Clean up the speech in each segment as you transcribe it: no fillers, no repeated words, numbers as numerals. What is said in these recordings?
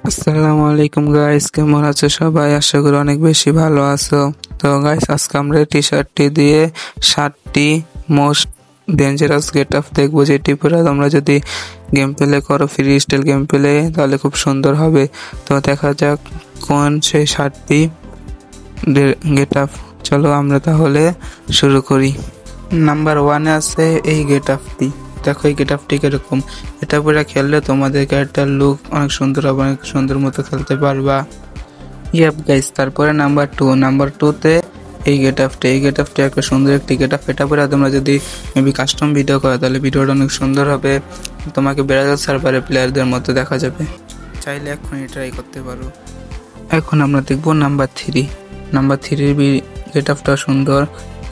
আসসালামু আলাইকুম গাইস, কেমন আছো সবাই? আশা করি অনেক বেশি ভালো আছো। তো গাইস, আজকে আমরা টি শার্টটি দিয়ে 7টি মোস্ট ডেঞ্জারাস গেট আপ দেখবো, যেটি পরে তোমরা যদি গেম প্লে করো, ফ্রি স্টাইল গেম প্লে, তাহলে খুব সুন্দর হবে। তো দেখা যাক কোন সেই 7টি গেট আপ। চলো আমরা তাহলে শুরু করি। নাম্বার 1 আছে এই গেট আপটি। দেখো এই গেট আপটি কিরকম। এটা পরে খেললে তোমাদের ক্যারেক্টার লুক অনেক সুন্দর হবে, অনেক সুন্দর মতো খেলতে পারবা। ইয়াপ গাইস, তারপরে নাম্বার 2তে এই গেট আপটি একটা সুন্দর একটি গেট আপ। এটা পরে তোমরা যদি মেবি কাস্টম ভিডিও করো, তাহলে ভিডিওটা অনেক সুন্দর হবে, তোমাকে ব্রাউজার সার্ভারে প্লেয়ারদের মতো দেখা যাবে। চাইলে এখনই ট্রাই করতে পারো। এখন আমরা দেখবো নাম্বার 3 গেট আপটা সুন্দর।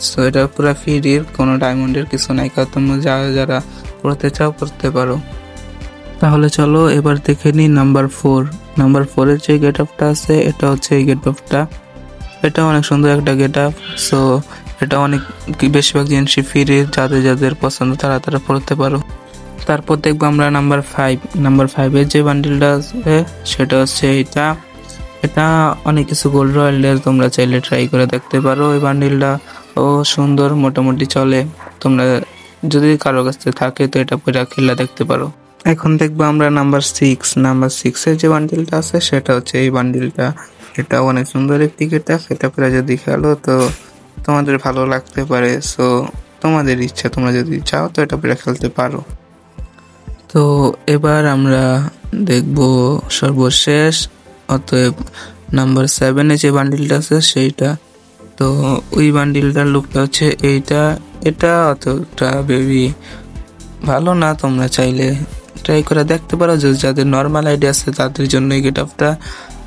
সো এটা পুরো ফ্রির, কোনো ডায়মন্ডের কিছু নাই, কারণ তোমরা যারা পড়তে চাও পড়তে পারো। তাহলে চলো এবার দেখে নিই নাম্বার 4 এর যে গেট আপটা আছে, এটা হচ্ছে এই গেট আপটা। এটা অনেক সুন্দর একটা গেট আপ। সো এটা অনেক বেশিরভাগ জিনিসই ফ্রির, যাদের পছন্দ তারা পড়তে পারো। তারপর দেখবো আমরা নাম্বার 5 এর যে বান্ডিলটা আছে সেটা হচ্ছে এটা অনেক কিছু গোল্ড রয়্যালের, তোমরা চাইলে ট্রাই করে দেখতে পারো। এই বান্ডিলটা ও সুন্দর, মোটামুটি চলে। তোমরা যদি কারো কাছে থাকে তো এটা পরে খেলা দেখতে পারো। এখন দেখবো আমরা নাম্বার 6 এর যে বান্ডিলটা আছে সেটা হচ্ছে এই বান্ডিলটা। এটা অনেক সুন্দর একটি গেট আপ। এটা পরে যদি খেলো তো তোমাদের ভালো লাগতে পারে। সো তোমাদের ইচ্ছা, তোমরা যদি চাও তো এটা পরে খেলতে পারো। তো এবার আমরা দেখবো সর্বশেষ, অতএব নাম্বার 7-এ যে বান্ডিলটা আছে সেইটা। তো ওই বান্ডিলটার লুকটা হচ্ছে এটা অতটা বেবি ভালো না, তোমরা চাইলে ট্রাই করে দেখতে পারো। যাদের নর্মাল আইডিয়া আছে তাদের জন্য এই গেট আপটা,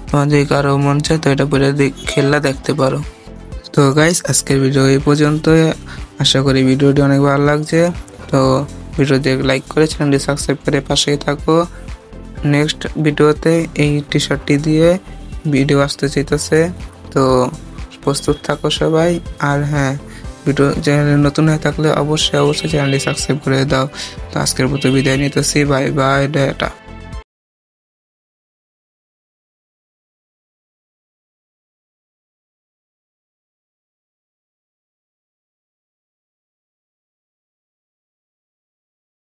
তোমাদের কারো মন চায় তো এটা পরে খেলা দেখতে পারো। তো গাইস, আজকের ভিডিও এই পর্যন্ত। আশা করি ভিডিওটি অনেক ভালো লাগছে। তো ভিডিওতে লাইক করে চ্যানেলটি সাবস্ক্রাইব করে পাশেই থাকো। নেক্সট ভিডিওতে এই টি শার্টটি দিয়ে ভিডিও আসতে চাইতেছে, তো প্রস্তুত থাকো সবাই। আর হ্যাঁ, ভিডিও চ্যানেলে নতুন হয়ে থাকলে অবশ্যই চ্যানেলটি সাবস্ক্রাইব করে দাও। তো আজকের মতো বিদায় নিতেছি, বাই বাই, টাটা।